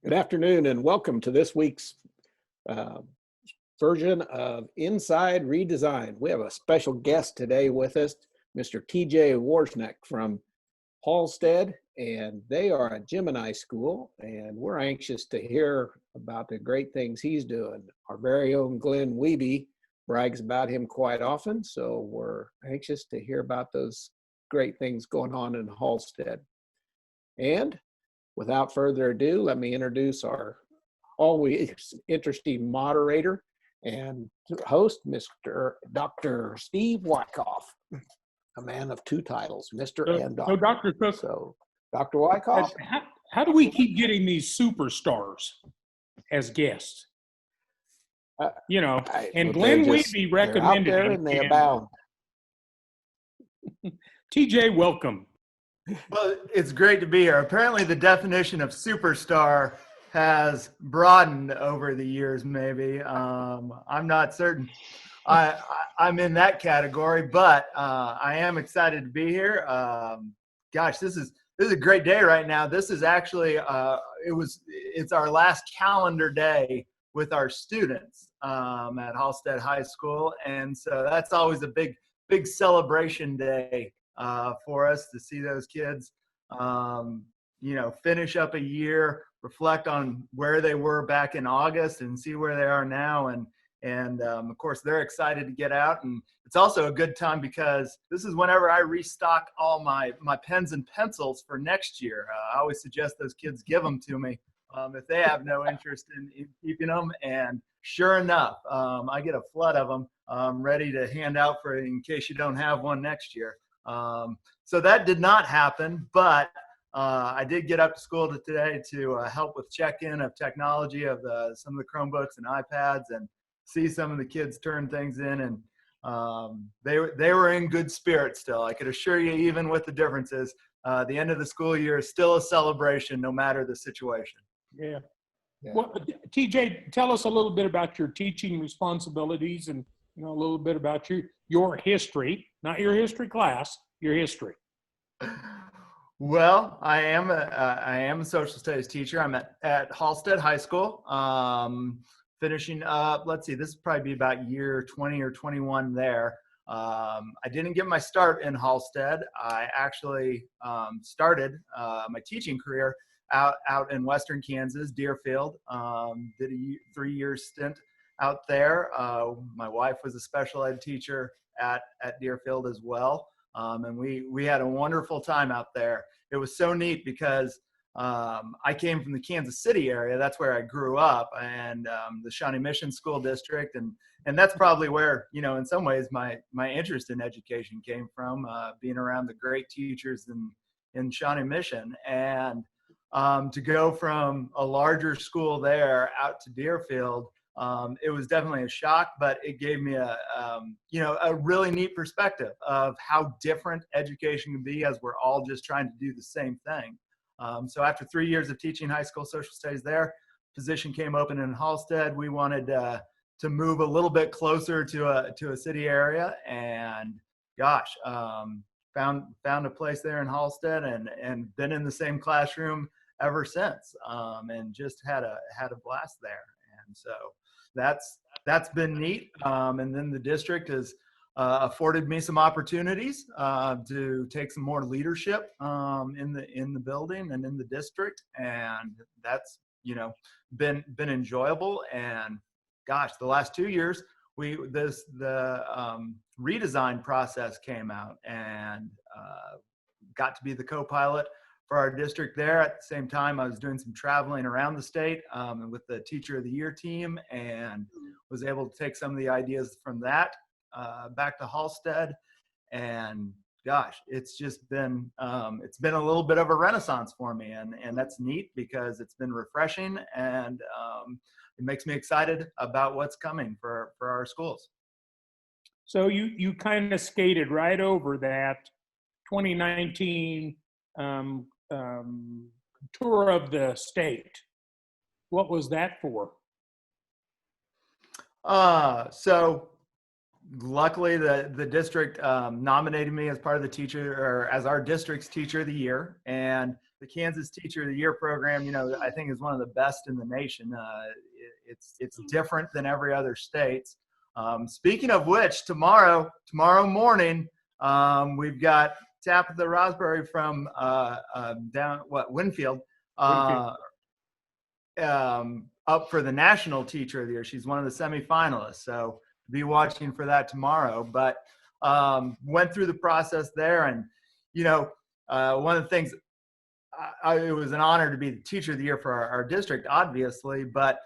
Good afternoon and welcome to this week's uh, version of Inside Redesign. We have a special guest today with us, Mr. T J Warsnak from Halstead, and they are a Gemini school, and we're anxious to hear about the great things he's doing. Our very own Glenn Wiebe brags about him quite often, so we're anxious to hear about those great things going on in Halstead. And without further ado, let me introduce our always interesting moderator and host, Mr. Dr. Steve Wyckoff, a man of two titles, Mr. and Dr. So, Dr. Cook, So, Dr. Wyckoff? how do we keep getting these superstars as guests? And Glenn Wiebe recommended they're out there and they abound. TJ, welcome. Well, it's great to be here. Apparently the definition of superstar has broadened over the years, maybe. I'm not certain I'm in that category, but I am excited to be here. Gosh, this is a great day right now. This is actually, it's our last calendar day with our students at Halstead High School. And so that's always a big celebration day for us to see those kids, finish up a year, reflect on where they were back in August and see where they are now. And of course, they're excited to get out. And it's also a good time because this is whenever I restock all my pens and pencils for next year. I always suggest those kids give them to me if they have no interest in keeping them. And sure enough, I get a flood of them ready to hand out in case you don't have one next year. So that did not happen, but I did get up to school today to help with check-in of technology of some of the Chromebooks and iPads and see some of the kids turn things in, and they were in good spirits still. I could assure you, even with the differences, the end of the school year is still a celebration no matter the situation. Yeah. Well, TJ, tell us a little bit about your teaching responsibilities and a little bit about your history, not your history class, your history. Well, I am a social studies teacher. I'm at Halstead High School, finishing up. Let's see, this will probably be about year 20 or 21 there. I didn't get my start in Halstead. I actually started my teaching career out in Western Kansas, Deerfield. Did a 3-year stint out there. My wife was a special ed teacher at Deerfield as well. And we had a wonderful time out there. It was so neat because I came from the Kansas City area. That's where I grew up, and the Shawnee Mission School District. And that's probably where, in some ways my interest in education came from, being around the great teachers in Shawnee Mission. And to go from a larger school there out to Deerfield, it was definitely a shock, but it gave me a really neat perspective of how different education can be as we're all just trying to do the same thing. So after 3 years of teaching high school social studies there, position came open in Halstead. We wanted to move a little bit closer to a city area, and gosh, found a place there in Halstead and been in the same classroom ever since, and just had a blast there. And so that's been neat. And then the district has afforded me some opportunities to take some more leadership in the building and in the district, and that's been enjoyable. And gosh, the last 2 years the redesign process came out, and got to be the co-pilot for our district there. At the same time, I was doing some traveling around the state with the Teacher of the Year team, and was able to take some of the ideas from that back to Halstead. And gosh, it's just been a little bit of a renaissance for me, and that's neat because it's been refreshing, and it makes me excited about what's coming for our schools. So you kind of skated right over that 2019 tour of the state. What was that for? So luckily the district nominated me as part of the teacher, or as our district's Teacher of the Year. And the Kansas Teacher of the Year program, you know, I think is one of the best in the nation. It's different than every other state. Speaking of which, tomorrow morning, we've got Tabitha Rosberry from Winfield, up for the National Teacher of the Year. She's one of the semifinalists, so be watching for that tomorrow. But went through the process there, and you know, one of the things, it was an honor to be the Teacher of the Year for our district, obviously, but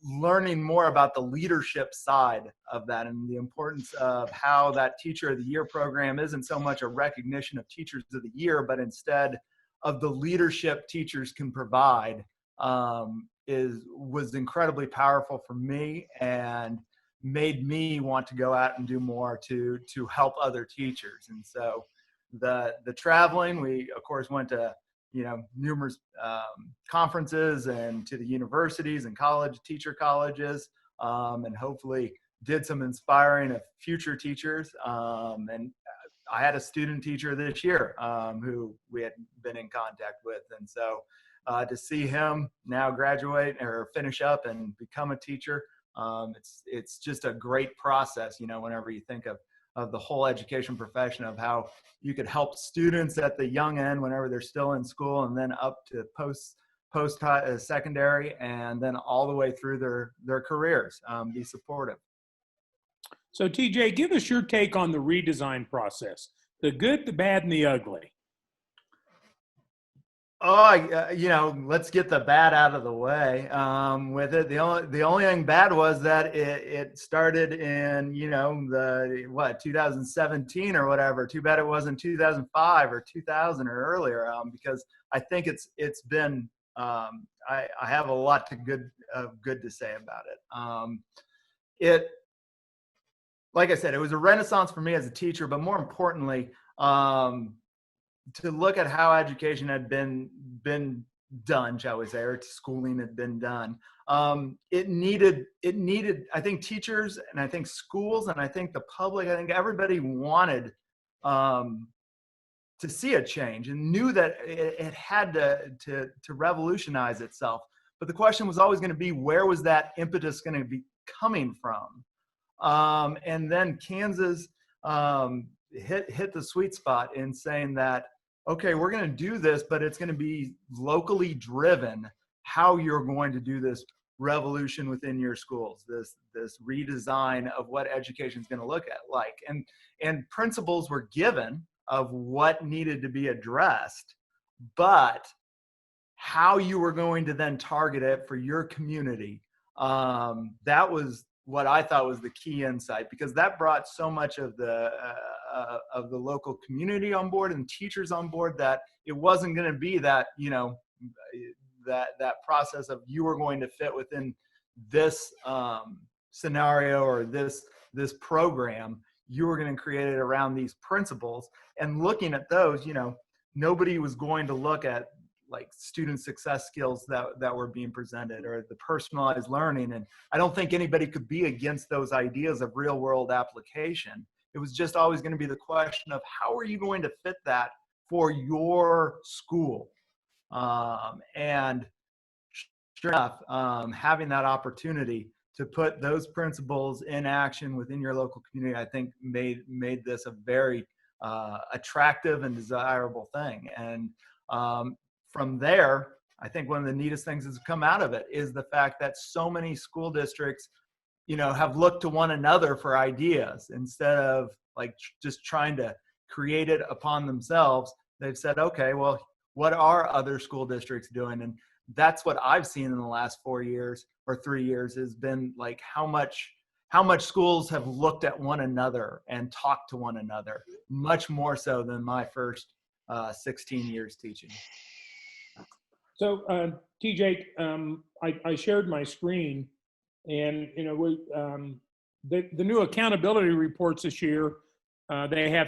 learning more about the leadership side of that and the importance of how that Teacher of the Year program isn't so much a recognition of Teachers of the Year, but instead of the leadership teachers can provide, was incredibly powerful for me and made me want to go out and do more to help other teachers. And so the traveling, we of course went to, you know, numerous conferences and to the universities and teacher colleges, and hopefully did some inspiring of future teachers. And I had a student teacher this year who we had been in contact with. And so to see him now graduate or finish up and become a teacher, it's just a great process, you know, whenever you think of the whole education profession, of how you could help students at the young end whenever they're still in school, and then up to post secondary, and then all the way through their careers, be supportive. So TJ, give us your take on the redesign process, the good, the bad, and the ugly. Oh, you know, let's get the bad out of the way with it. The only thing bad was that it started in, you know, 2017 or whatever. Too bad it wasn't 2005 or 2000 or earlier, because I think it's been, I have a lot of good to say about it. Like I said, it was a renaissance for me as a teacher, but more importantly, to look at how education had been done, shall we say, or schooling had been done. It needed, I think teachers, and I think schools, and I think the public, I think everybody wanted to see a change and knew that it had to revolutionize itself. But the question was always going to be, where was that impetus going to be coming from? And then Kansas hit the sweet spot in saying that, okay, we're going to do this, but it's going to be locally driven, how you're going to do this revolution within your schools, this redesign of what education is going to look like. And principles were given of what needed to be addressed, but how you were going to then target it for your community, that was what I thought was the key insight, because that brought so much of the local community on board and teachers on board, that it wasn't going to be that, you know, that process of you were going to fit within this scenario or this program. You were going to create it around these principles, and looking at those, you know, nobody was going to look at like student success skills that were being presented or the personalized learning. And I don't think anybody could be against those ideas of real world application. It was just always going to be the question of how are you going to fit that for your school? And sure enough, having that opportunity to put those principles in action within your local community, I think made this a very attractive and desirable thing. And from there, I think one of the neatest things that's come out of it is the fact that so many school districts, you know, have looked to one another for ideas instead of like just trying to create it upon themselves. They've said, okay, well, what are other school districts doing? And that's what I've seen in the last 4 years or 3 years has been like how much schools have looked at one another and talked to one another, much more so than my first 16 years teaching. So TJ, I shared my screen, and you know, the new accountability reports this year, they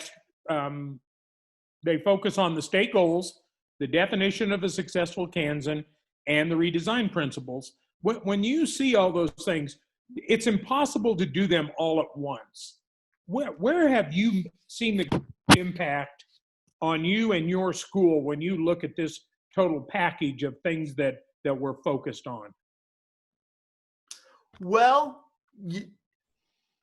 focus on the state goals, the definition of a successful Kansan, and the redesign principles. When you see all those things, it's impossible to do them all at once. Where have you seen the impact on you and your school when you look at this total package of things that we're focused on? Well,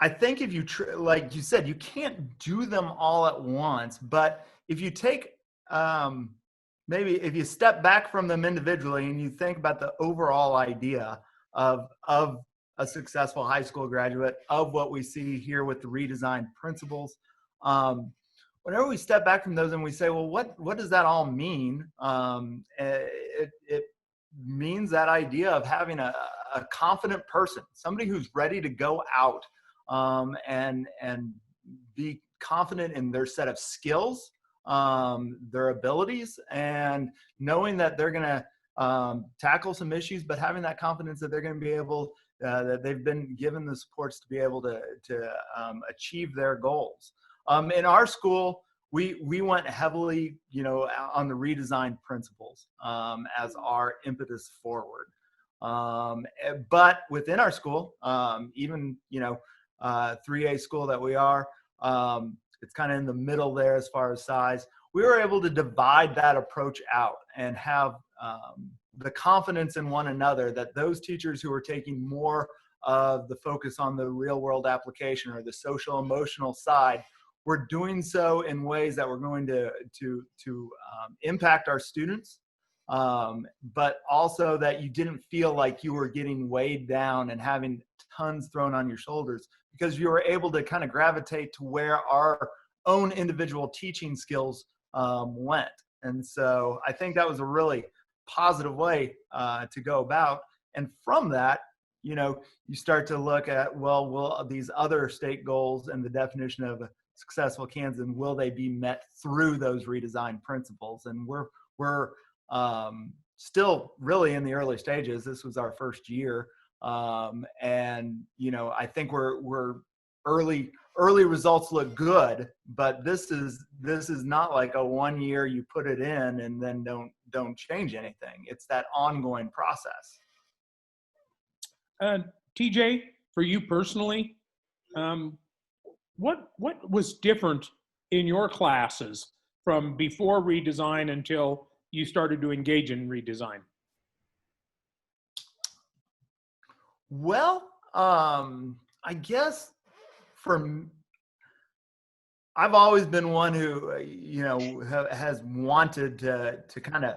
I think if you, like you said, you can't do them all at once, but if you take, maybe if you step back from them individually and you think about the overall idea of a successful high school graduate, of what we see here with the redesigned principles, whenever we step back from those and we say, well, what does that all mean? It means that idea of having a confident person, somebody who's ready to go out and be confident in their set of skills, their abilities, and knowing that they're going to tackle some issues, but having that confidence that they're going to be able, that they've been given the supports to be able to achieve their goals. In our school, we went heavily, on the redesigned principles as our impetus forward. But within our school, even 3A school that we are, it's kind of in the middle there as far as size. We were able to divide that approach out and have the confidence in one another that those teachers who are taking more of the focus on the real world application or the social emotional side, we're doing so in ways that we're going to impact our students, but also that you didn't feel like you were getting weighed down and having tons thrown on your shoulders, because you were able to kind of gravitate to where our own individual teaching skills went. And so I think that was a really positive way to go about. And from that, you start to look at, well, will these other state goals and the definition of a successful Kansan, will they be met through those redesigned principles? And we're still really in the early stages. This was our first year. And I think we're early results look good, but this is not like a 1 year you put it in and then don't change anything. It's that ongoing process. TJ, for you personally, what was different in your classes from before redesign until you started to engage in redesign? Well, I guess I've always been one who, has wanted to kind of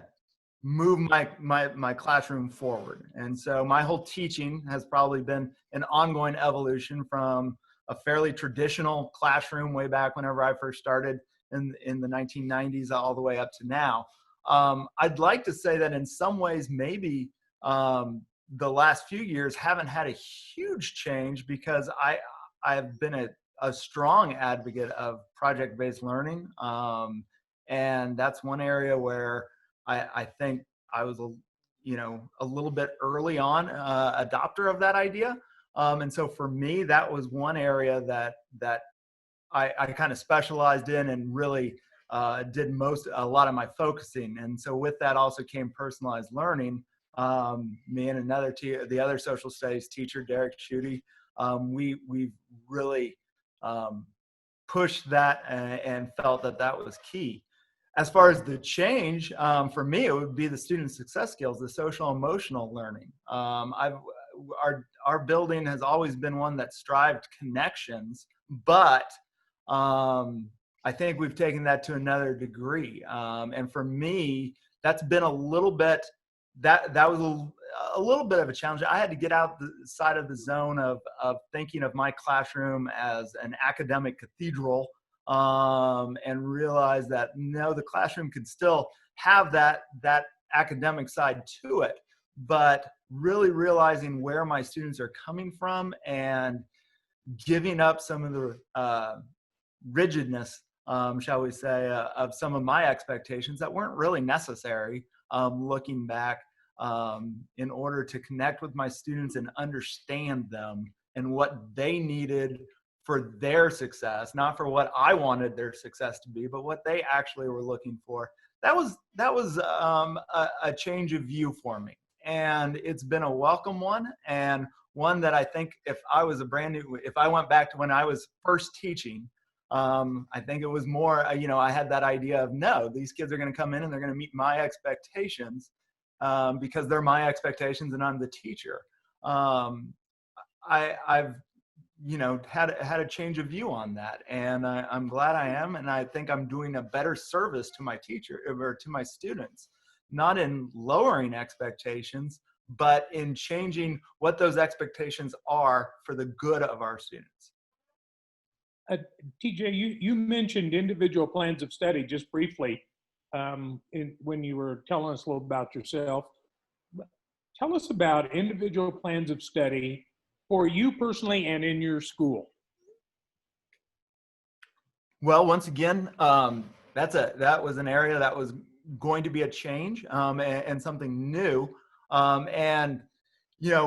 move my classroom forward. And so my whole teaching has probably been an ongoing evolution from a fairly traditional classroom way back whenever I first started in the 1990s all the way up to now. I'd like to say that in some ways, maybe the last few years haven't had a huge change, because I've been a strong advocate of project-based learning. And that's one area where I think I was a little bit early on adopter of that idea. And so for me, that was one area that I kind of specialized in and really did a lot of my focusing. And so with that also came personalized learning. Me and the other social studies teacher, Derek Schutte, we really pushed that and felt that was key. As far as the change, for me, it would be the student success skills, the social emotional learning. Our building has always been one that strived connections, but I think we've taken that to another degree. And for me, that's been a little bit, that was a little bit of a challenge. I had to get out the side of the zone of thinking of my classroom as an academic cathedral, and realize that no, the classroom could still have that academic side to it, but really realizing where my students are coming from and giving up some of the rigidness, shall we say, of some of my expectations that weren't really necessary, looking back, in order to connect with my students and understand them and what they needed for their success, not for what I wanted their success to be, but what they actually were looking for. That was a change of view for me, and it's been a welcome one, and one that I think if I went back to when I was first teaching, I think it was more, I had that idea of, no, these kids are going to come in and they're going to meet my expectations because they're my expectations and I'm the teacher. I've had a change of view on that, and I'm glad I am, and I think I'm doing a better service to my teacher or to my students, not in lowering expectations, but in changing what those expectations are for the good of our students. TJ, you mentioned individual plans of study just briefly when you were telling us a little about yourself. Tell us about individual plans of study for you personally and in your school. Well, once again, that was an area that was going to be a change and something new. And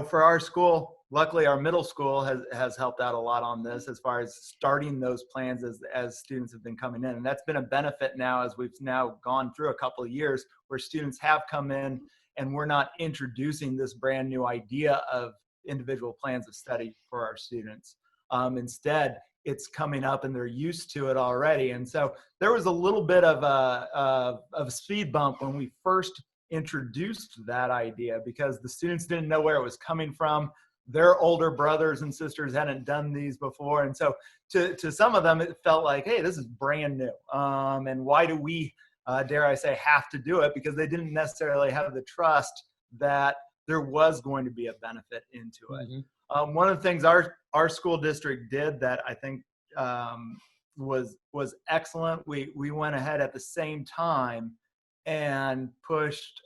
for our school, luckily our middle school has helped out a lot on this as far as starting those plans as students have been coming in. And that's been a benefit now as we've now gone through a couple of years where students have come in and we're not introducing this brand new idea of individual plans of study for our students. Instead, it's coming up and they're used to it already. And so there was a little bit of a speed bump when we first introduced that idea because the students didn't know where it was coming from. Their older brothers and sisters hadn't done these before. And so to some of them, it felt like, hey, this is brand new. And why do we, dare I say, have to do it? Because they didn't necessarily have the trust that there was going to be a benefit into it. Mm-hmm. One of the things our school district did that I think was excellent, we went ahead at the same time and pushed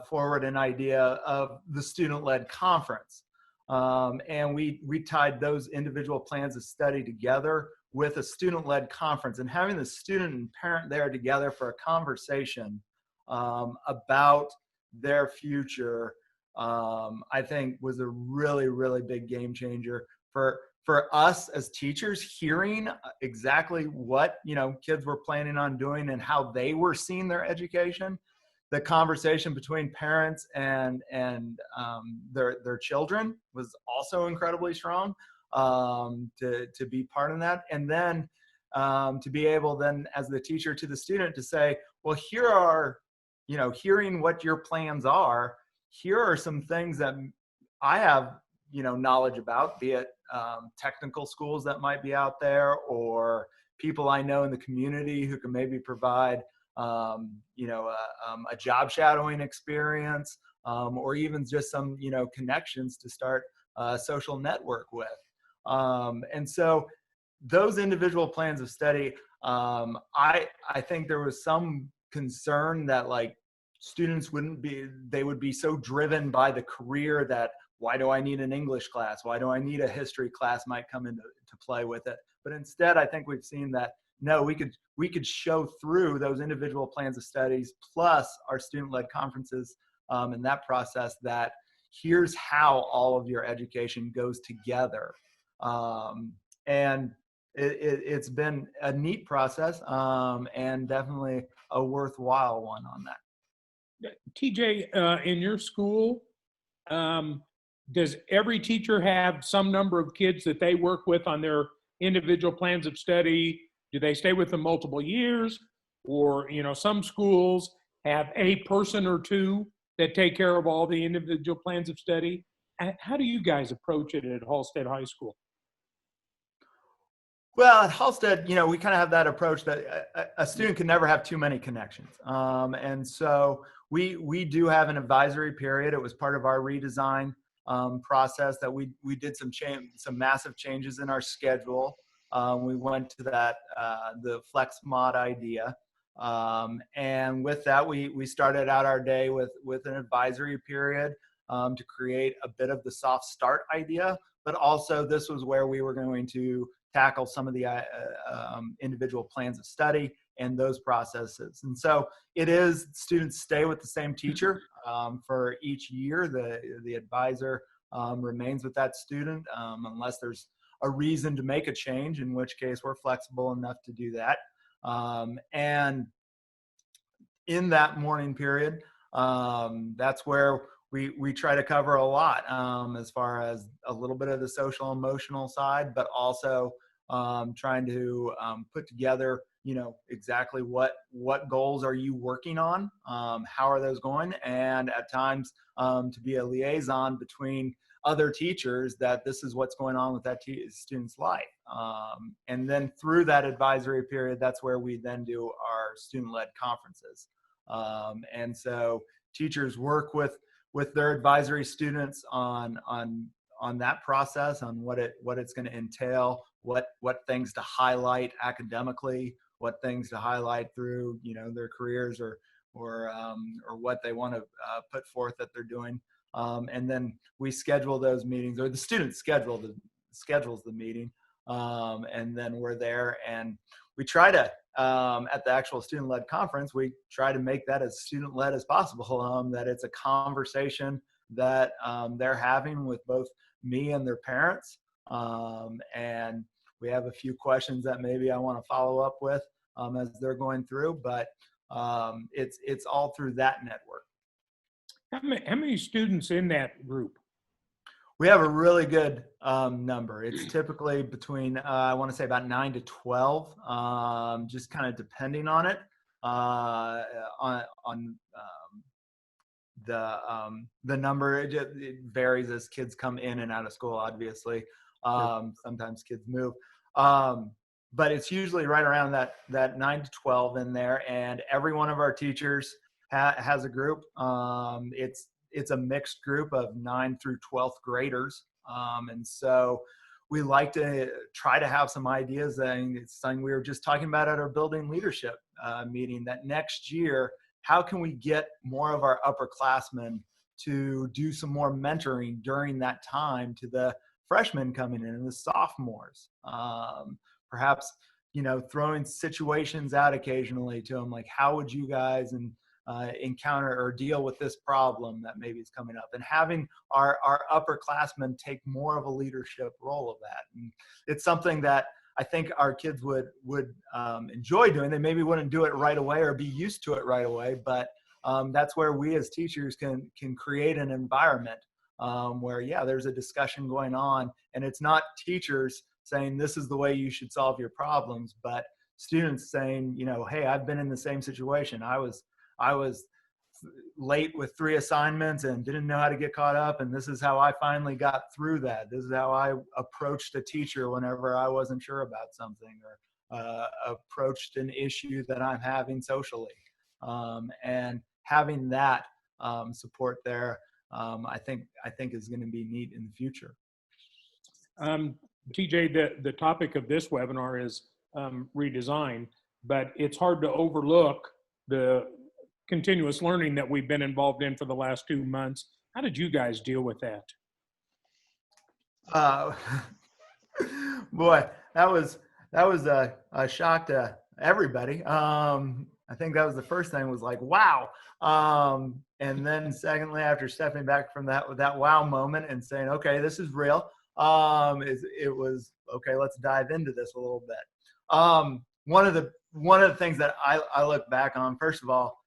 forward an idea of the student-led conference. And we tied those individual plans of study together with a student-led conference, and having the student and parent there together for a conversation about their future, I think was a really, really big game changer for us as teachers, hearing exactly what kids were planning on doing and how they were seeing their education. The conversation between parents and their children was also incredibly strong to be part of that. And then to be able then as the teacher to the student to say, well, here are, hearing what your plans are, here are some things that I have, knowledge about, be it technical schools that might be out there or people I know in the community who can maybe provide a job shadowing experience, or even just some, connections to start a social network with. And so those individual plans of study, I think there was some concern that students would be so driven by the career that why do I need an English class? Why do I need a history class might come into play with it. But instead, I think we've seen that no, we could show through those individual plans of studies plus our student-led conferences in that process that here's how all of your education goes together. And it's been a neat process and definitely a worthwhile one on that. TJ, in your school, does every teacher have some number of kids that they work with on their individual plans of study? Do they stay with them multiple years? Or, some schools have a person or two that take care of all the individual plans of study. How do you guys approach it at Halstead High School? Well, at Halstead, we kind of have that approach that a student can never have too many connections. And so we do have an advisory period. It was part of our redesign process that we did some massive changes in our schedule. We went to that, the flex mod idea. And with that, we started out our day with an advisory period to create a bit of the soft start idea, but also this was where we were going to tackle some of the individual plans of study and those processes. And so it is students stay with the same teacher for each year. The advisor remains with that student unless there's a reason to make a change, in which case we're flexible enough to do that. And in that morning period, that's where we try to cover a lot as far as a little bit of the social emotional side, but also trying to put together, exactly what goals are you working on, how are those going, and at times to be a liaison between other teachers that this is what's going on with that student's life. And then through that advisory period, that's where we then do our student-led conferences. And so teachers work with their advisory students on that process, on what it's going to entail, what things to highlight academically, what things to highlight through their careers or what they want to put forth that they're doing. And then we schedule those meetings, or the student schedules the meeting, and then we're there, and we try to at the actual student-led conference, we try to make that as student-led as possible, that it's a conversation that they're having with both me and their parents, and we have a few questions that maybe I want to follow up with as they're going through, but it's all through that network. How many students in that group? We have a really good number. It's typically between, I want to say about 9 to 12, just kind of depending on it, on the number. It varies as kids come in and out of school, obviously. Sometimes kids move. But it's usually right around that 9 to 12 in there. And every one of our teachers has a group. It's a mixed group of 9th through 12th graders. And so we like to try to have some ideas. And it's something we were just talking about at our building leadership meeting, that next year, how can we get more of our upperclassmen to do some more mentoring during that time to the freshmen coming in and the sophomores? Perhaps, throwing situations out occasionally to them, like, how would you guys encounter or deal with this problem that maybe is coming up, and having our upperclassmen take more of a leadership role of that. And it's something that I think our kids would enjoy doing. They maybe wouldn't do it right away or be used to it right away, but that's where we as teachers can create an environment where, there's a discussion going on, and it's not teachers saying this is the way you should solve your problems, but students saying, hey, I've been in the same situation. I was late with 3 assignments and didn't know how to get caught up, and this is how I finally got through that. This is how I approached a teacher whenever I wasn't sure about something, or approached an issue that I'm having socially. And having that support there, I think is going to be neat in the future. TJ, the topic of this webinar is redesign, but it's hard to overlook the continuous learning that we've been involved in for the last 2 months. How did you guys deal with that? Boy, that was a shock to everybody. I think that was the first thing, was like, wow. And then secondly, after stepping back from that wow moment and saying, okay, this is real, it was, okay, let's dive into this a little bit. One of the things that I look back on, first of all,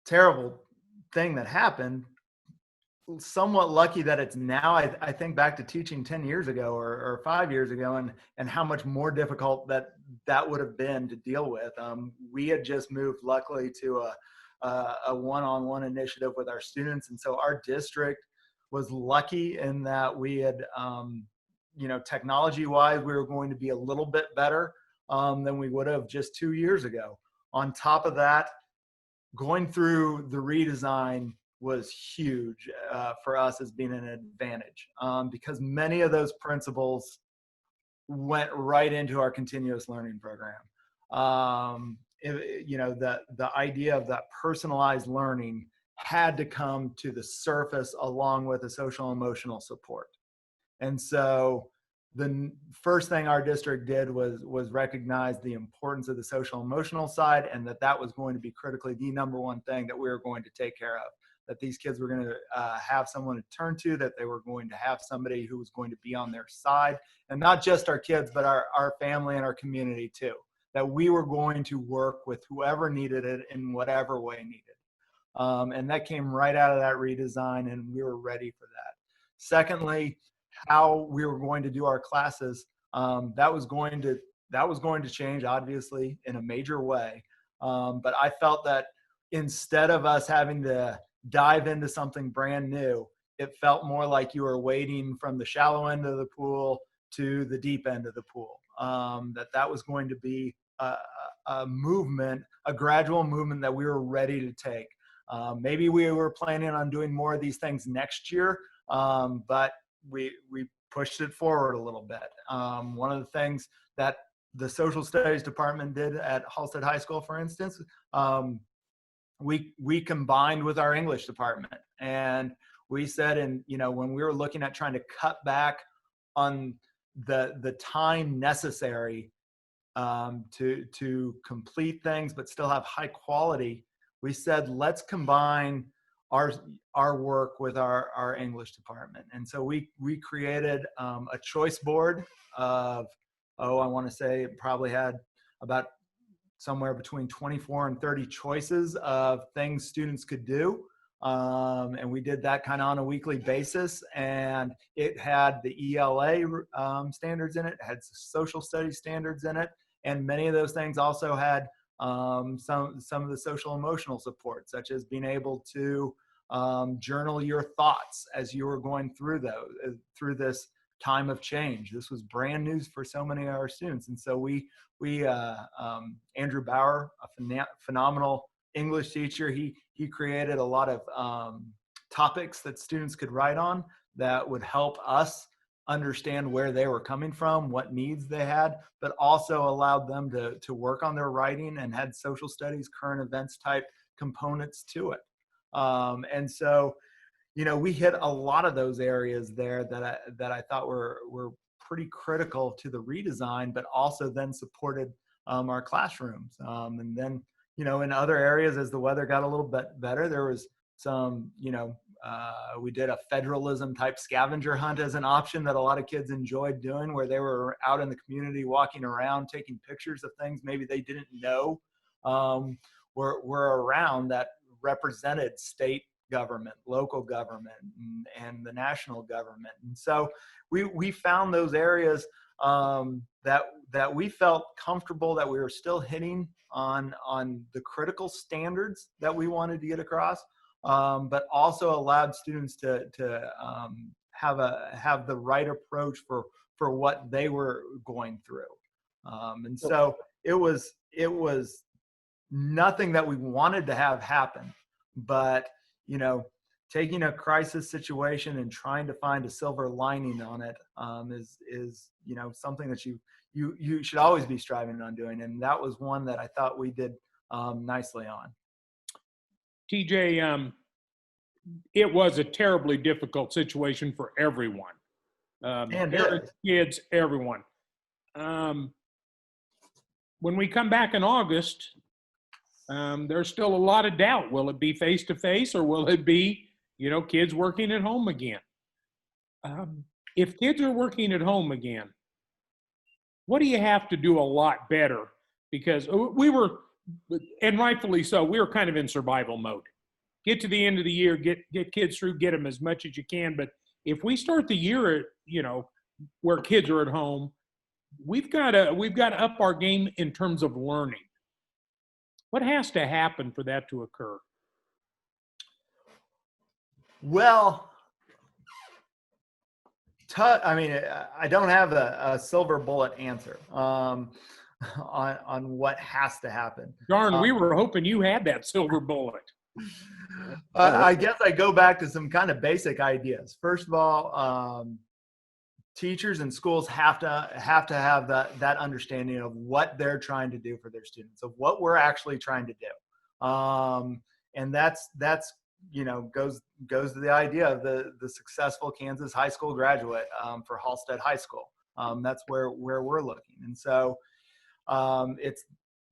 terrible thing that happened. Somewhat lucky that it's now. I think back to teaching 10 years ago or 5 years ago, and how much more difficult that would have been to deal with. We had just moved, luckily, to a one-on-one initiative with our students, and so our district was lucky in that we had, technology-wise, we were going to be a little bit better than we would have just 2 years ago. On top of that, going through the redesign was huge for us as being an advantage, because many of those principles went right into our continuous learning program. The idea of that personalized learning had to come to the surface along with the social emotional support. And so the first thing our district did was recognize the importance of the social emotional side, and that was going to be critically the number one thing that we were going to take care of. That these kids were going to have someone to turn to, that they were going to have somebody who was going to be on their side, and not just our kids, but our family and our community too. That we were going to work with whoever needed it in whatever way needed. And that came right out of that redesign, and we were ready for that. Secondly, how we were going to do our classes, that was going to change, obviously, in a major way. But I felt that instead of us having to dive into something brand new, it felt more like you were wading from the shallow end of the pool to the deep end of the pool. That was going to be a movement, a gradual movement that we were ready to take. Maybe we were planning on doing more of these things next year, but we pushed it forward a little bit. One of the things that the social studies department did at Halstead High School, for instance, we combined with our English department, and we said, and when we were looking at trying to cut back on the time necessary to complete things but still have high quality, we said, let's combine our work with our English department. And so we created a choice board of, I want to say it probably had about somewhere between 24 and 30 choices of things students could do. And we did that kind of on a weekly basis. And it had the ELA standards in it, had social studies standards in it. And many of those things also had some of the social emotional support, such as being able to journal your thoughts as you were going through through this time of change. This was brand new for so many of our students. And so Andrew Bauer, a phenomenal English teacher, he created a lot of topics that students could write on that would help us understand where they were coming from, what needs they had, but also allowed them to work on their writing and had social studies, current events type components to it. And so, we hit a lot of those areas there that I thought were pretty critical to the redesign, but also then supported our classrooms. And then, in other areas, as the weather got a little bit better, there was some, we did a federalism type scavenger hunt as an option that a lot of kids enjoyed doing, where they were out in the community walking around, taking pictures of things maybe they didn't know were around that represented state government, local government, and the national government. And so we found those areas that we felt comfortable that we were still hitting on the critical standards that we wanted to get across, but also allowed students to have the right approach for what they were going through. And so it was nothing that we wanted to have happen, but taking a crisis situation and trying to find a silver lining on it is something that you should always be striving on doing, and that was one that I thought we did nicely on. TJ, it was a terribly difficult situation for everyone. Parents, kids, everyone. When we come back in August, there's still a lot of doubt. Will it be face-to-face, or will it be, kids working at home again? If kids are working at home again, what do you have to do a lot better? Because we were, and rightfully so, we were kind of in survival mode. Get to the end of the year, get kids through, get them as much as you can. But if we start the year, where kids are at home, we've got to up our game in terms of learning. What has to happen for that to occur? Well, I don't have a silver bullet answer on what has to happen. Darn, we were hoping you had that silver bullet. I guess I go back to some kind of basic ideas. First of all, teachers and schools have to have that understanding of what they're trying to do for their students, of what we're actually trying to do, and that's goes to the idea of the successful Kansas high school graduate for Halstead High School. That's where we're looking, and so it's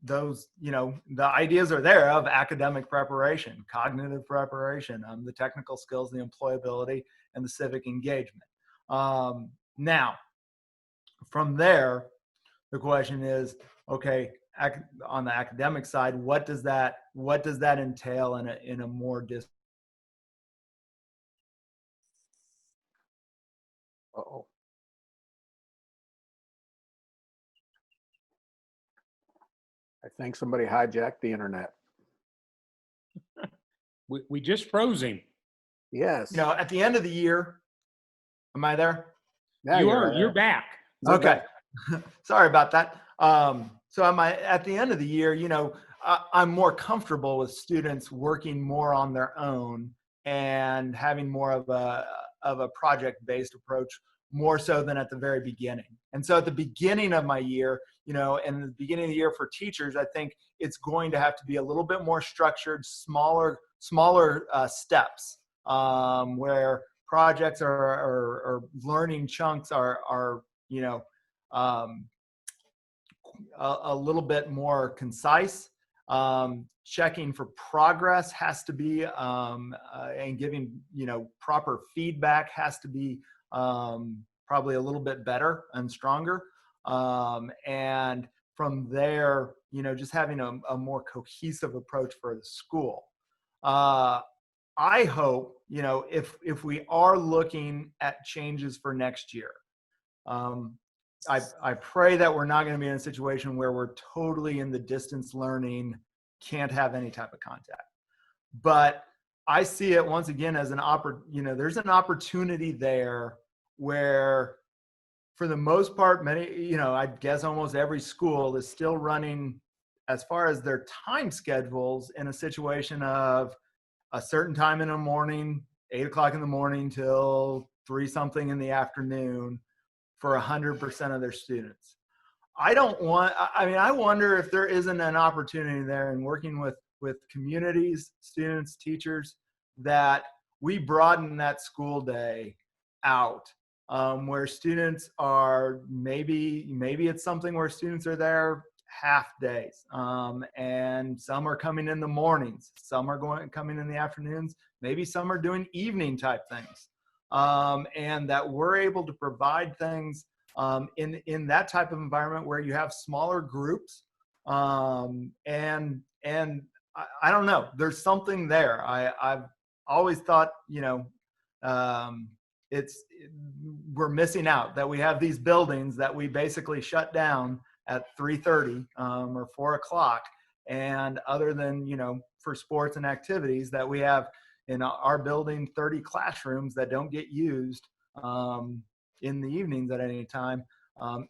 those, the ideas are there of academic preparation, cognitive preparation, the technical skills, the employability, and the civic engagement. Now, from there, the question is, okay, on the academic side, what does that entail in a more Uh-oh. I think somebody hijacked the internet. We just froze him. Yes. At the end of the year, am I there? Now You're back. Okay. Sorry about that. So at the end of the year, I'm more comfortable with students working more on their own and having more of a project-based approach, more so than at the very beginning. And so at the beginning of my year, and the beginning of the year for teachers, I think it's going to have to be a little bit more structured, smaller steps, where projects or learning chunks are a little bit more concise. Checking for progress has to be, and giving, proper feedback has to be probably a little bit better and stronger. And from there, just having a more cohesive approach for the school. I hope, if we are looking at changes for next year, I pray that we're not going to be in a situation where we're totally in the distance learning, can't have any type of contact. But I see it once again as there's an opportunity there where, for the most part, many, I guess almost every school is still running, as far as their time schedules, in a situation of a certain time in the morning, 8 o'clock in the morning till 3 something in the afternoon, for 100% of their students. I wonder if there isn't an opportunity there in working with communities, students, teachers, that we broaden that school day out, where students are, maybe it's something where students are there half days, and some are coming in the mornings, some are coming in the afternoons, maybe some are doing evening type things. And that we're able to provide things in that type of environment where you have smaller groups. And I don't know, there's something there. I've always thought, we're missing out that we have these buildings that we basically shut down at 3:30 or 4 o'clock. And other than, for sports and activities, that we have in our building 30 classrooms that don't get used in the evenings at any time.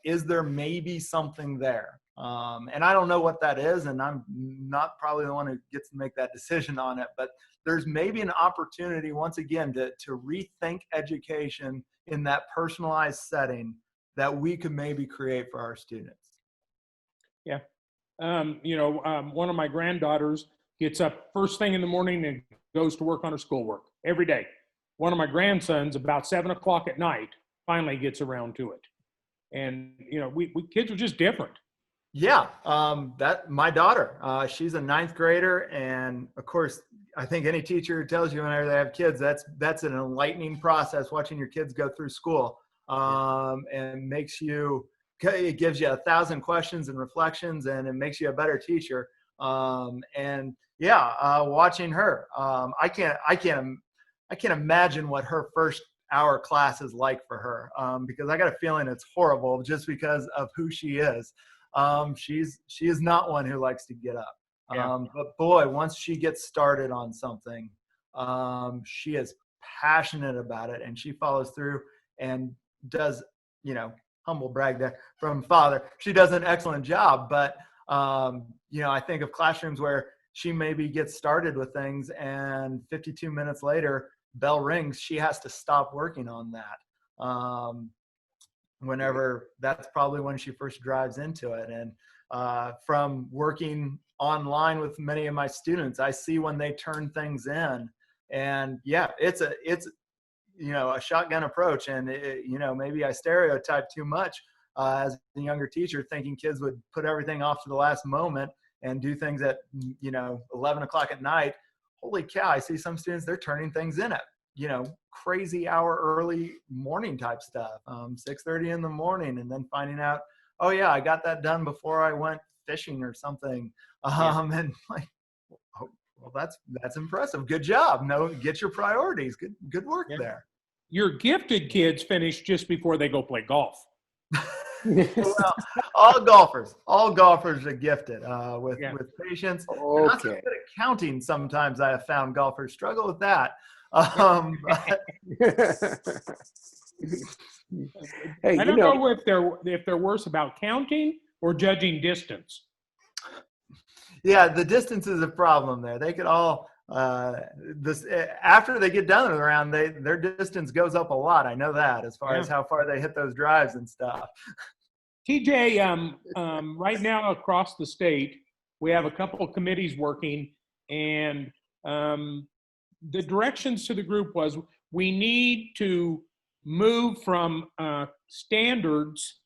Is there maybe something there? And I don't know what that is, and I'm not probably the one who gets to make that decision on it, but there's maybe an opportunity, once again, to rethink education in that personalized setting that we could maybe create for our students. Yeah. One of my granddaughters gets up first thing in the morning and goes to work on her schoolwork every day. One of my grandsons, about 7 o'clock at night, finally gets around to it. And, we kids are just different. Yeah. That my daughter, she's a 9th grader. And of course, I think any teacher tells you whenever they have kids, that's an enlightening process, watching your kids go through school, and it gives you 1,000 questions and reflections, and it makes you a better teacher. Watching her, I can't imagine what her first hour class is like for her, because I got a feeling it's horrible just because of who she is. She is not one who likes to get up. But boy, once she gets started on something, she is passionate about it, and she follows through and does, humble brag there from father, she does an excellent job. But I think of classrooms where she maybe gets started with things, and 52 minutes later, bell rings, she has to stop working on that. Whenever that's probably when she first drives into it. And from working online with many of my students, I see when they turn things in, and it's a shotgun approach. And maybe I stereotype too much as a younger teacher, thinking kids would put everything off to the last moment and do things at 11 o'clock at night. Holy cow, I see some students, they're turning things in at crazy hour early morning type stuff, 6:30 in the morning, and then finding out, oh yeah, I got that done before I went fishing or something. And like, oh, well, that's impressive. Good job. Get your priorities. Good work there. Your gifted kids finish just before they go play golf. Well, all golfers are gifted with patience. They're not so Okay. good at counting. Sometimes I have found golfers struggle with that. Hey, I don't know if they're worse about counting or judging distance. Yeah, the distance is a problem there. They could all after they get done with the round, their distance goes up a lot. I know that, as far as how far they hit those drives and stuff. TJ, right now across the state, we have a couple of committees working, and the directions to the group was we need to move from standards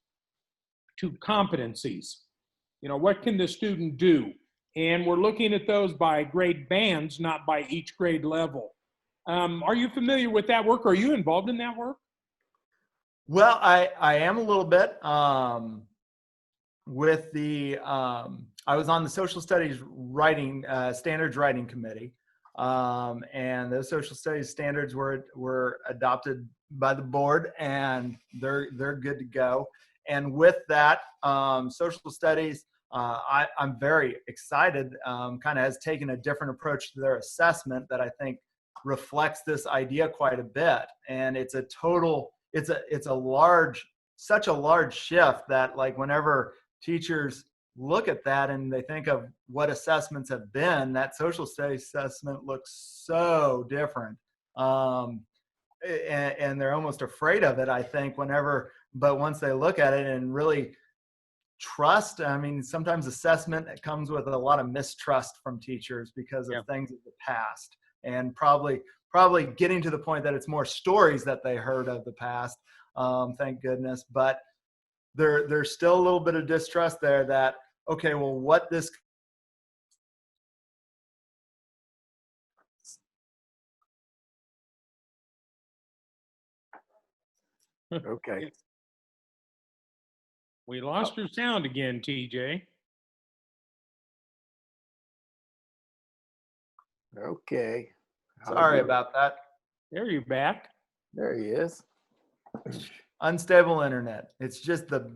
to competencies. You know, what can the student do? And we're looking at those by grade bands, not by each grade level. Are you familiar with that work? Are you involved in that work? Well, I am a little bit with the, I was on the social studies standards writing committee. And those social studies standards were adopted by the board, and they're good to go. And with that, social studies, I'm very excited, kind of has taken a different approach to their assessment that I think reflects this idea quite a bit. And it's such a large shift that, like, whenever teachers look at that and they think of what assessments have been, that social studies assessment looks so different. And they're almost afraid of it, I think, but once they look at it and really trust, I mean, sometimes assessment comes with a lot of mistrust from teachers because of things of the past, and probably getting to the point that it's more stories that they heard of the past, thank goodness. But there's still a little bit of distrust there that, okay, well, what this Okay. We lost your sound again, TJ. Okay. Sorry about that. There you're back. There he is. Unstable internet. It's just the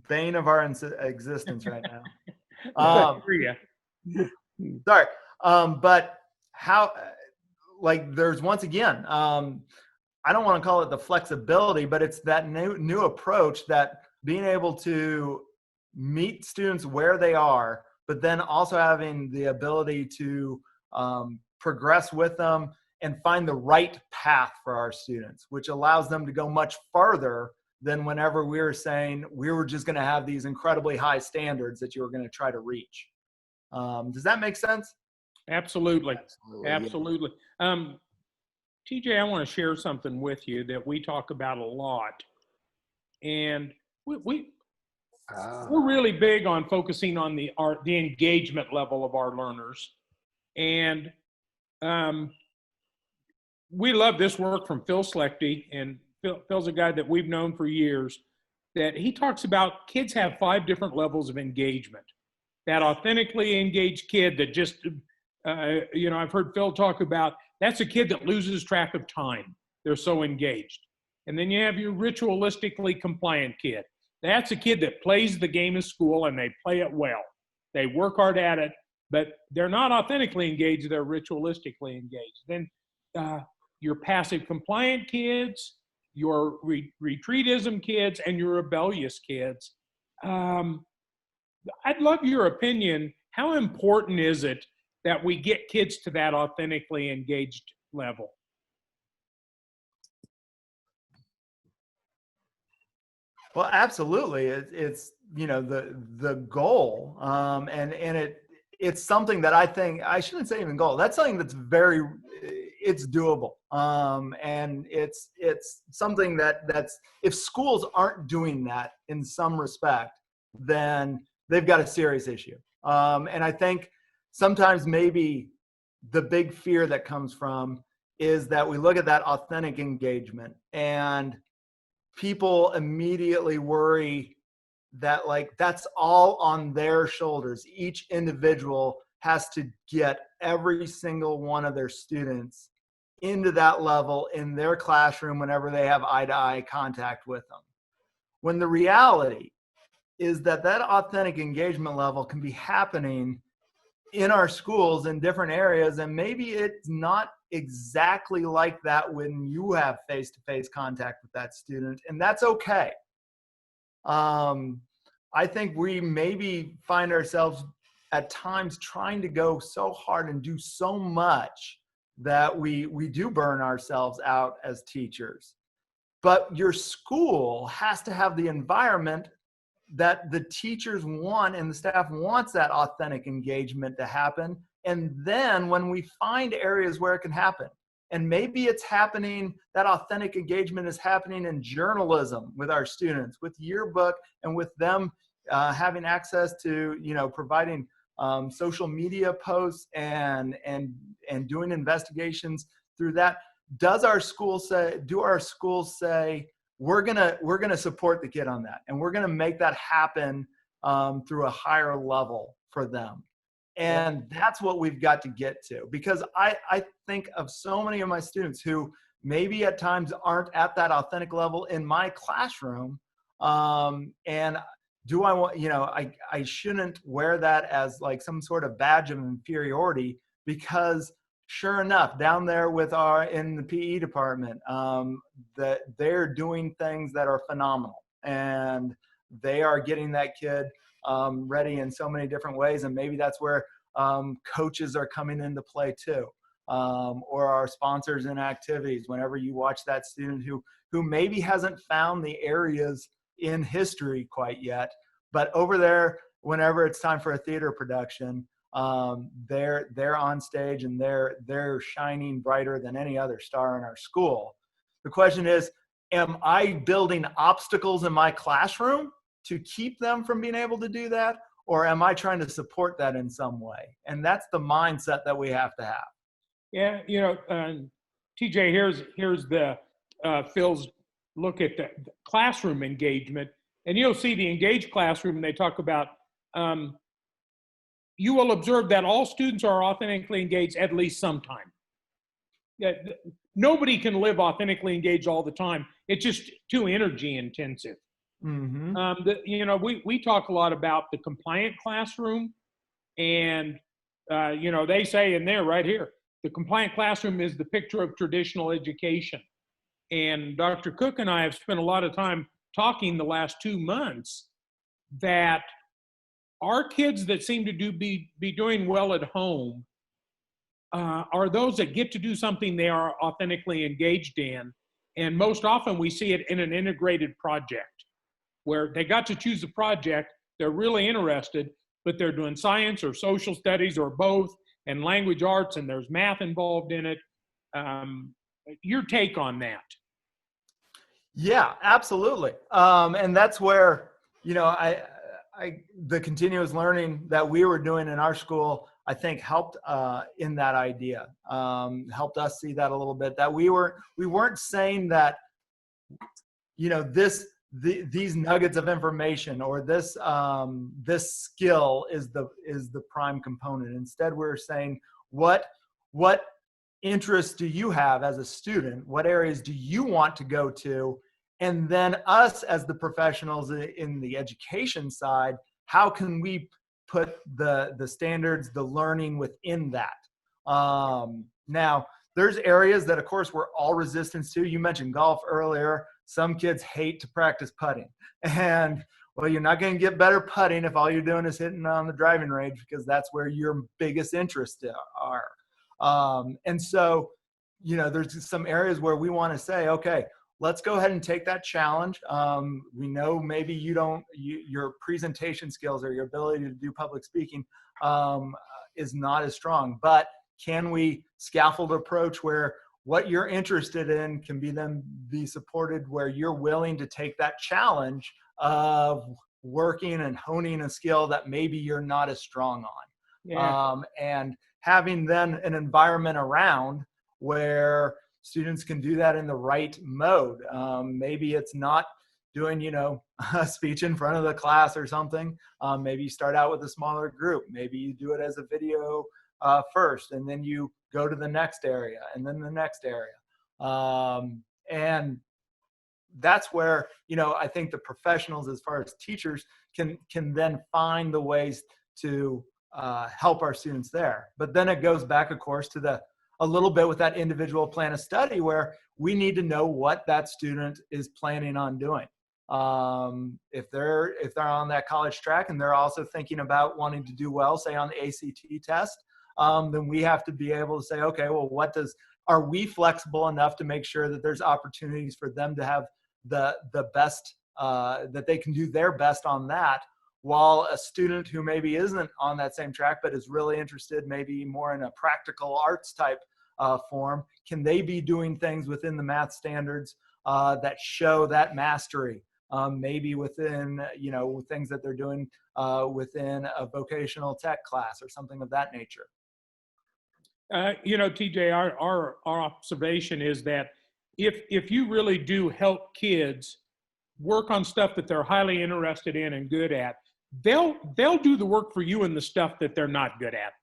bane of our existence right now. Sorry. But how, like, there's, once again, I don't want to call it the flexibility, but it's that new approach, that being able to meet students where they are, but then also having the ability to progress with them and find the right path for our students, which allows them to go much farther than whenever we were saying we were just going to have these incredibly high standards that you were going to try to reach. Does that make sense? Absolutely. Absolutely. TJ, I want to share something with you that we talk about a lot. And we're really big on focusing on the engagement level of our learners. And we love this work from Phil Slechty, and Phil's a guy that we've known for years, that he talks about kids have 5 different levels of engagement. That authentically engaged kid that just, I've heard Phil talk about, that's a kid that loses track of time. They're so engaged. And then you have your ritualistically compliant kid. That's a kid that plays the game of school and they play it well. They work hard at it, but they're not authentically engaged. They're ritualistically engaged. Then your passive compliant kids, your retreatism kids, and your rebellious kids. I'd love your opinion. How important is it that we get kids to that authentically engaged level? Well, absolutely. It's the goal, and it's something that I think, I shouldn't say even goal. That's something that's it's doable, and it's something that's, if schools aren't doing that in some respect, then they've got a serious issue. And I think sometimes maybe the big fear that comes from is that we look at that authentic engagement and people immediately worry that, like, that's all on their shoulders. Each individual has to get every single one of their students into that level in their classroom whenever they have eye-to-eye contact with them. When the reality is that that authentic engagement level can be happening in our schools in different areas, and maybe it's not exactly like that when you have face-to-face contact with that student, and that's okay. I think we maybe find ourselves at times trying to go so hard and do so much that we do burn ourselves out as teachers. But your school has to have the environment that the teachers want and the staff wants that authentic engagement to happen. And then when we find areas where it can happen, and maybe it's happening, that authentic engagement is happening in journalism with our students, with yearbook, and with them having access to, providing social media posts and doing investigations through that. Do our schools say, we're gonna support the kid on that, and we're gonna make that happen through a higher level for them? And that's what we've got to get to, because I think of so many of my students who maybe at times aren't at that authentic level in my classroom. And do I want, I shouldn't wear that as like some sort of badge of inferiority, because sure enough, down there in the PE department, that they're doing things that are phenomenal, and they are getting that kid ready in so many different ways. And maybe that's where coaches are coming into play too, or our sponsors in activities. Whenever you watch that student who maybe hasn't found the areas in history quite yet, but over there, whenever it's time for a theater production, they're on stage and they're shining brighter than any other star in our school. The question is, am I building obstacles in my classroom to keep them from being able to do that? Or am I trying to support that in some way? And that's the mindset that we have to have. Yeah, TJ, here's the Phil's look at the classroom engagement, and you'll see the engaged classroom, and they talk about, you will observe that all students are authentically engaged at least sometime. Nobody can live authentically engaged all the time. It's just too energy intensive. Mm-hmm. We talk a lot about the compliant classroom, and they say in there right here, the compliant classroom is the picture of traditional education. And Dr. Cook and I have spent a lot of time talking the last 2 months that our kids that seem to be doing well at home are those that get to do something they are authentically engaged in. And most often we see it in an integrated project where they got to choose a project, they're really interested, but they're doing science or social studies or both, and language arts, and there's math involved in it. Your take on that? Yeah, absolutely. And that's where, the continuous learning that we were doing in our school, I think helped in that idea, helped us see that a little bit, that we weren't saying that, these nuggets of information or this skill is the prime component. Instead, we're saying what interests do you have as a student? What areas do you want to go to? And then us as the professionals in the education side, how can we put the standards, the learning within that? Now, there's areas that, of course, we're all resistance to. You mentioned golf earlier. Some kids hate to practice putting. And, well, you're not going to get better putting if all you're doing is hitting on the driving range, because that's where your biggest interests are. And so, there's some areas where we want to say, okay, let's go ahead and take that challenge. We know maybe your presentation skills or your ability to do public speaking is not as strong, but can we scaffold approach where what you're interested in can be supported, where you're willing to take that challenge of working and honing a skill that maybe you're not as strong on. Yeah. And having then an environment around where students can do that in the right mode. Maybe it's not doing, a speech in front of the class or something. Maybe you start out with a smaller group. Maybe you do it as a video first, and then you go to the next area, and then the next area. And that's where, I think the professionals, as far as teachers, can then find the ways to help our students there. But then it goes back, of course, to a little bit with that individual plan of study, where we need to know what that student is planning on doing. If they're on that college track and they're also thinking about wanting to do well, say on the ACT test, then we have to be able to say, okay, well, are we flexible enough to make sure that there's opportunities for them to have the best, that they can do their best on that, while a student who maybe isn't on that same track but is really interested maybe more in a practical arts type form, can they be doing things within the math standards that show that mastery, maybe within, things that they're doing within a vocational tech class or something of that nature. TJ, our observation is that if you really do help kids work on stuff that they're highly interested in and good at, they'll do the work for you in the stuff that they're not good at.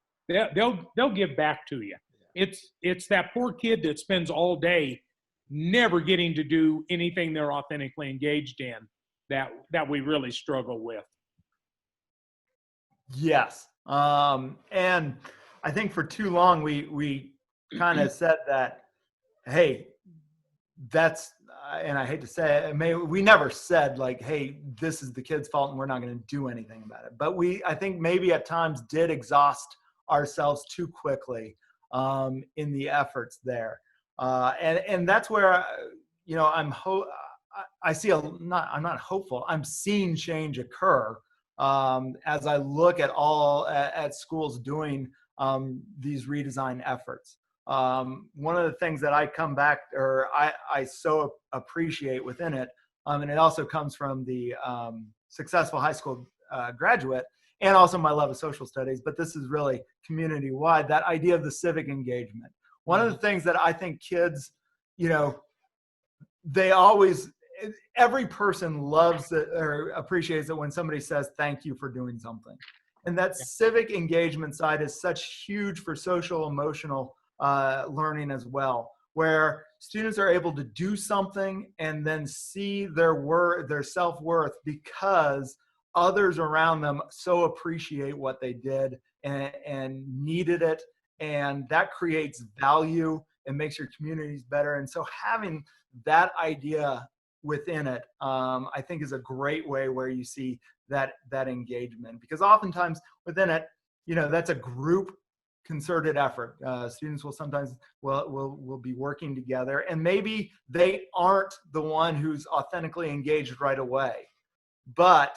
They'll give back to you. It's that poor kid that spends all day never getting to do anything they're authentically engaged in that we really struggle with. Yes. And I think for too long we kind of said that, hey, that's, and I hate to say it, we never said like, hey, this is the kid's fault and we're not going to do anything about it. But I think maybe at times did exhaust ourselves too quickly in the efforts there. And that's where, I'm not hopeful. I'm seeing change occur as I look at schools doing these redesign efforts. One of the things that I come back, or I so appreciate within it, and it also comes from the successful high school graduate, and also my love of social studies, but this is really community-wide, that idea of the civic engagement. One of the things that I think kids, every person loves it or appreciates it when somebody says thank you for doing something. And that civic engagement side is such huge for social emotional learning as well, where students are able to do something and then see their self-worth because others around them so appreciate what they did and needed it, and that creates value and makes your communities better. And so having that idea within it, I think is a great way where you see that engagement, because oftentimes within it, that's a group concerted effort. Students will sometimes will be working together, and maybe they aren't the one who's authentically engaged right away, but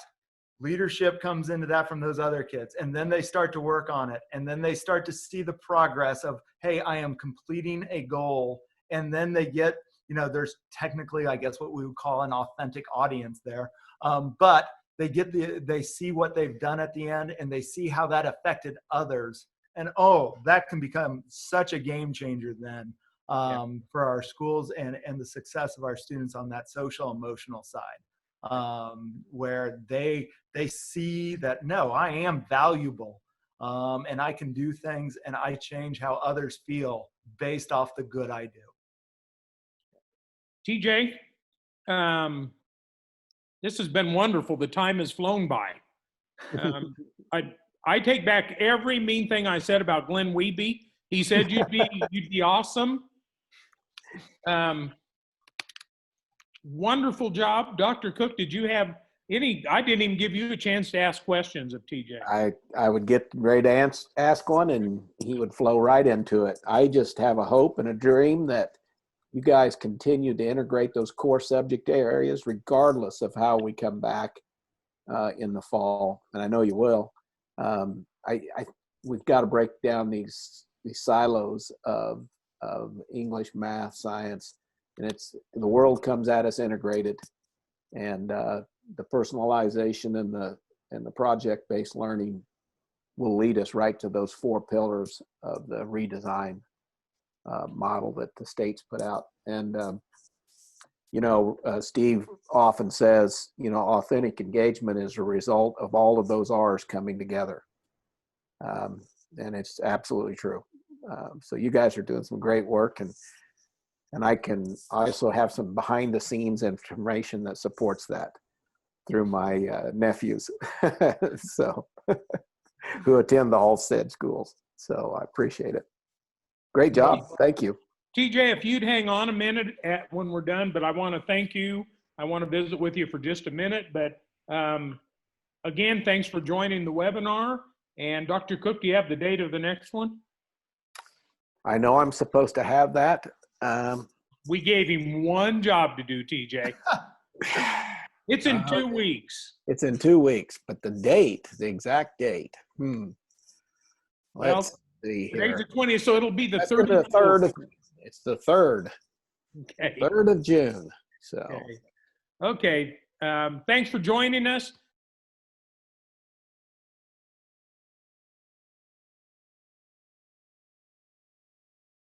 leadership comes into that from those other kids, and then they start to work on it, and then they start to see the progress of, hey, I am completing a goal, and then they get, there's technically, I guess, what we would call an authentic audience there, but they see what they've done at the end, and they see how that affected others, and that can become such a game changer then for our schools and the success of our students on that social emotional side, where they see that, no, I am valuable, and I can do things, and I change how others feel based off the good I do. TJ, this has been wonderful. The time has flown by. I take back every mean thing I said about Glenn Wiebe. He said you'd be awesome. Wonderful job. Dr. Cook, did you have I didn't even give you a chance to ask questions of TJ. I would get ready to ask one and he would flow right into it. I just have a hope and a dream that you guys continue to integrate those core subject areas regardless of how we come back in the fall, and I know you will. We've got to break down these silos of English, math, science, and the world comes at us integrated, and the personalization and the project-based learning will lead us right to those 4 pillars of the redesign model that the state's put out. And Steve often says, authentic engagement is a result of all of those R's coming together. and it's absolutely true. So you guys are doing some great work, and I can also have some behind the scenes information that supports that through my nephews, so who attend the Halstead schools. So I appreciate it. Great job. Thank you. TJ, if you'd hang on a minute when we're done, but I want to thank you. I want to visit with you for just a minute, but again, thanks for joining the webinar. And Dr. Cook, do you have the date of the next one? I know I'm supposed to have that. We gave him one job to do, TJ. It's in 2 weeks. It's in 2 weeks, but the date, the exact date. Let's see here. Today's the 20th, so it'll be the That's 3rd. the 3rd. It's the 3rd. Okay. 3rd of June. So. Okay. Thanks for joining us.